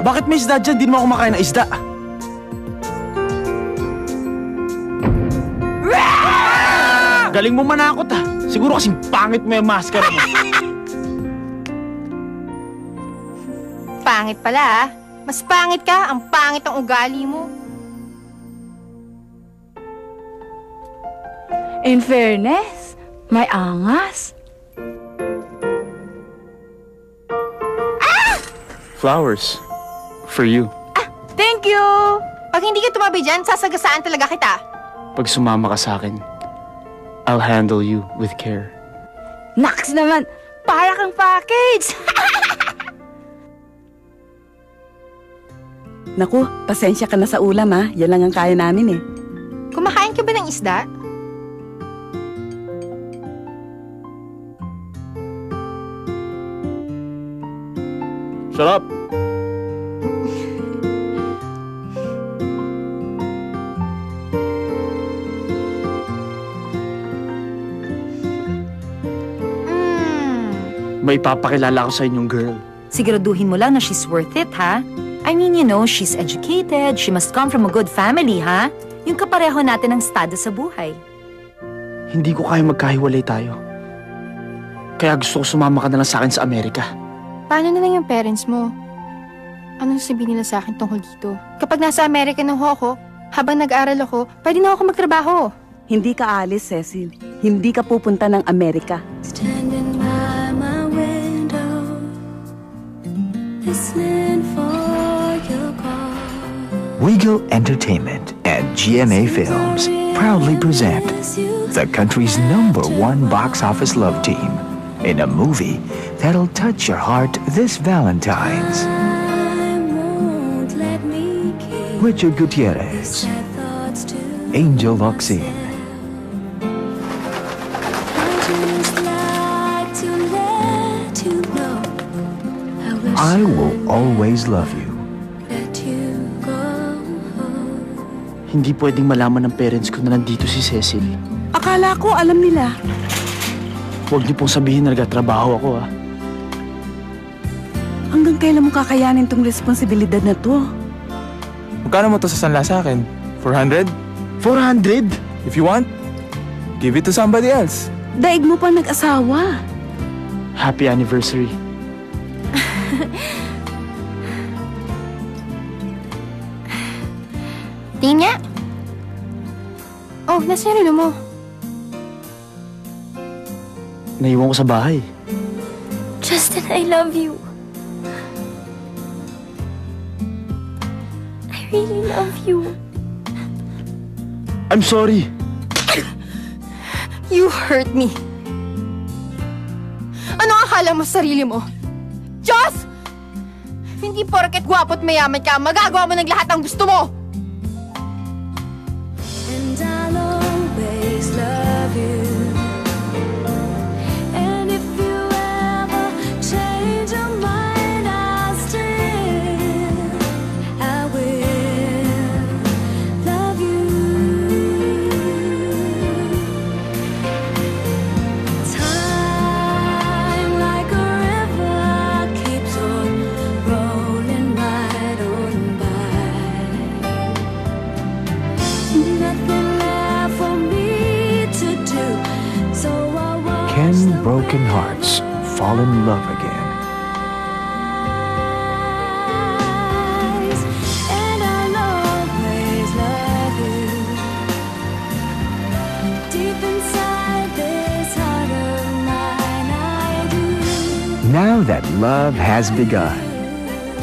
Bakit may isda dyan? Di mo ako makain na isda. Galing mo manakot ha. Siguro kasing pangit mo yung maskara mo. Pangit pala ha. Mas pangit ka, ang pangit ang ugali mo. In fairness, may angas. Flowers. For you. Thank you! Pag hindi ka tumabi dyan, sasagasaan talaga kita. Pag sumama ka sa akin, I'll handle you with care. Naks naman! Para kang package! Naku, pasensya ka na sa ulam ha. Yan lang ang kaya namin eh. Kumakain ka ba ng isda? Shut up! May papakilala ko sa inyong girl. Siguraduhin mo lang na she's worth it, ha? I mean, you know, she's educated, she must come from a good family, ha? Yung kapareho natin ng estado sa buhay. Hindi ko kaya magkahiwalay tayo. Kaya gusto ko sumama ka na lang sa akin sa Amerika. Paano na lang yung parents mo? Anong sabihin nila sa akin tungkol dito? Kapag nasa Amerika na ho ako, habang nag-aaral ako, pwede na ako magtrabaho. Hindi ka alis, Cecil. Hindi ka pupunta ng Amerika. Standing by my window, listening for your call. Weagle Entertainment and GMA Films proudly present the country's #1 box office love team in a movie that'll touch your heart this Valentine's. Richard Gutierrez, Angel Locsin, I Will Always Love You. Hindi pwedeng malaman ng parents ko na nandito si Cecil. Akala ko alam nila. Huwag niyo pong sabihin na nagtatrabaho ako, ha? Hanggang kailan mo kakayanin tong responsibilidad na to? Magkano mo to sasanla sa akin? 400? 400? If you want, give it to somebody else. Daig mo pa nag-asawa. Happy anniversary. Tingin nga. Oh, nasa yung relo mo. Naiwan ko sa bahay. Justin, I love you. I really love you. I'm sorry. You hurt me. Ano akala mo sa sarili mo? Diyos! Hindi porket gwapo't mayaman ka, magagawa mo ng lahat ng gusto mo! And I'll always love you. And if you ever change your mind, I will love you. Time like a river keeps on rolling right on by. Nothing left for me to do, so I watch Can the broken hearts fall in love again? rise, and I'll always love you. Deep inside this heart of mine, I do. Now that love has begun,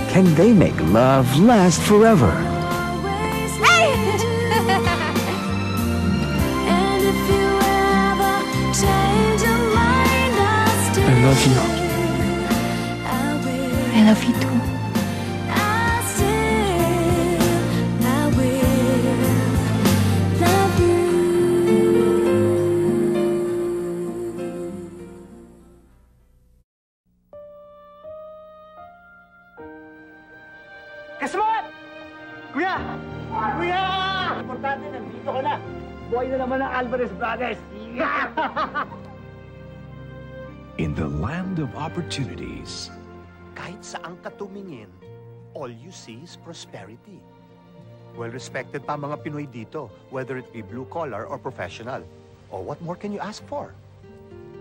can they make love last forever? Always love you. And if you ever change your mind, I'll stay. I love you. I will. I love you too. I will love you. Kasmat! Kuya! Kuya! Importante, nandito ka na. Buhay na naman ang Alvarez Brothers. In the land of opportunities, Kahit saan ka tumingin, all you see is prosperity. Well-respected pa mga Pinoy dito, whether it be blue-collar or professional. Oh, what more can you ask for?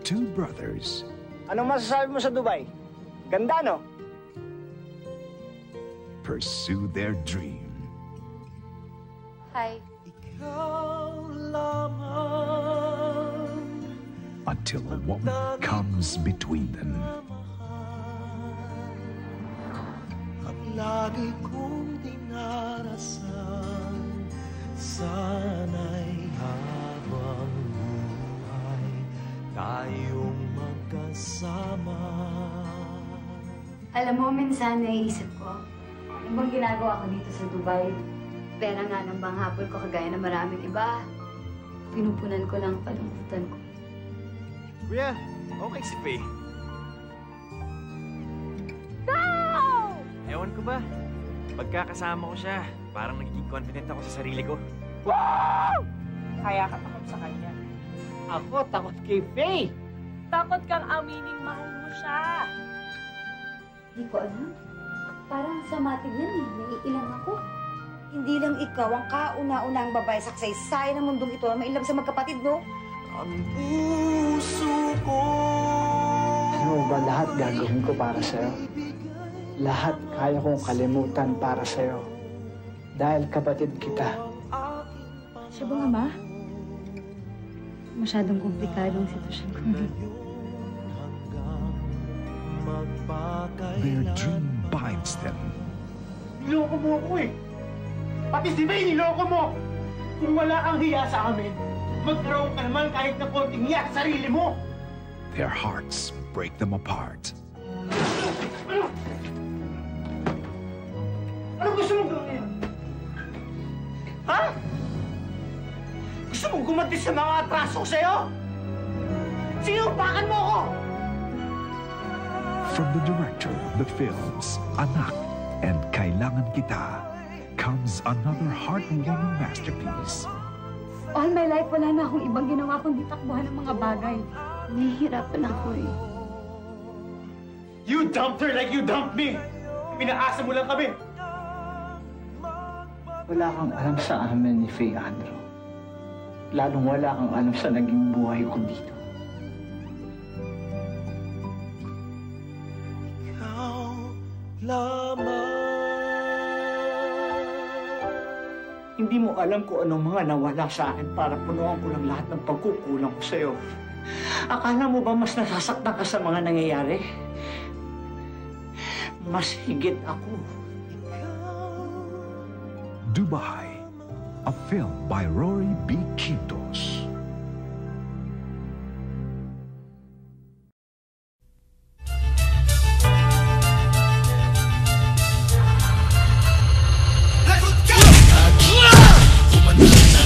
Two brothers. Anong masasabi mo sa Dubai? Ganda, no? Pursue their dream. Hi. Until a woman comes between them. Lagi kong dinarasan, sana'y habang buhay tayong magkasama. Alam mo, minsan naiisip ko, ano bang ginagawa ko dito sa Dubai? Pera nga ng bang hapon ko kagaya ng maraming iba. Pinupunan ko lang kalungkutan ko. Kuya, okay si Faye. Ewan ko ba? Pagkakasama ko siya, parang nagiging confident ako sa sarili ko. Wow! Kaya ka takot sa kanya. Ako, takot kay Faye. Takot kang aminin mahal mo siya. Hindi ko alam. Parang sama tignan eh. Naiilang ako. Hindi lang ikaw ang kauna-unang babae sa kasaysayan ng mundong ito na mailam sa magkapatid, no? Ang puso ko. Ano ba lahat gagawin ko para sa'yo? Lahat kaya kong kalimutan para sa'yo. Dahil kapatid kita. Siya ba nga ba? Masyadong komplikadong sitwasyon ko. Their dream binds them. Niloko mo ako eh. Pati si May, niloko mo. Kung wala kang hiya sa amin, magkaroon ka naman kahit na konting hiya sa sarili mo. Their hearts break them apart. Ano gusto mong gawin? Ha? Gusto mong gumanti sa mga atraso ko sa'yo? Sinupakan mo ako! From the director of the films Anak and Kailangan Kita comes another heartwarming masterpiece. All my life, wala na akong ibang ginawa kundi takbuhan ng mga bagay. Nahihirapan ako eh. You dumped her like you dumped me! Pinaasa mo lang kami! Wala kang alam sa amin ni Faye Andrew. Lalong wala kang alam sa naging buhay ko dito. Ikaw lamang. Hindi mo alam kung anong mga nawala sa akin para punuan ko lang lahat ng pagkukulang ko sa'yo. Akala mo ba mas nasasaktan ka sa mga nangyayari? Mas higit ako. Dubai, a film by Rory B. Quintos. Humanda na,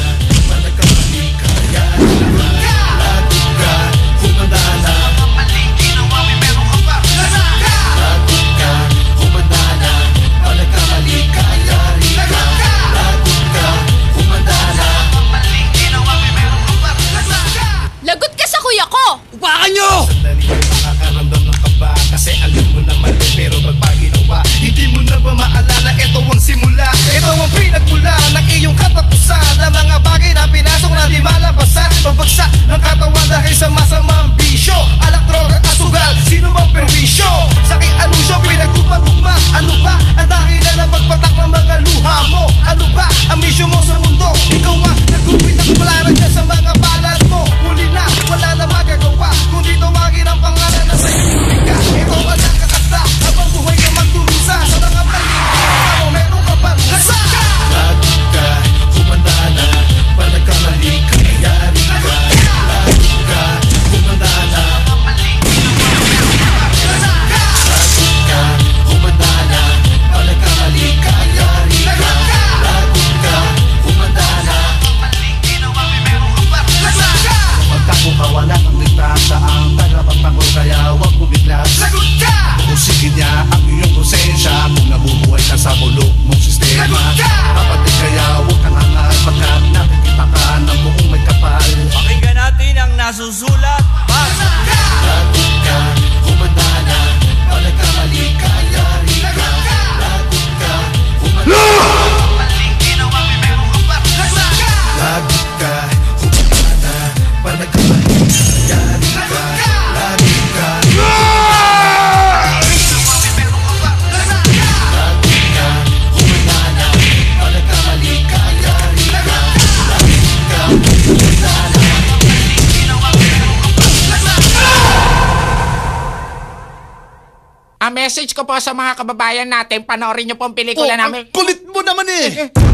Message ko po sa mga kababayan natin, panoorin niyo po ang pelikula namin. Kulit mo naman eh!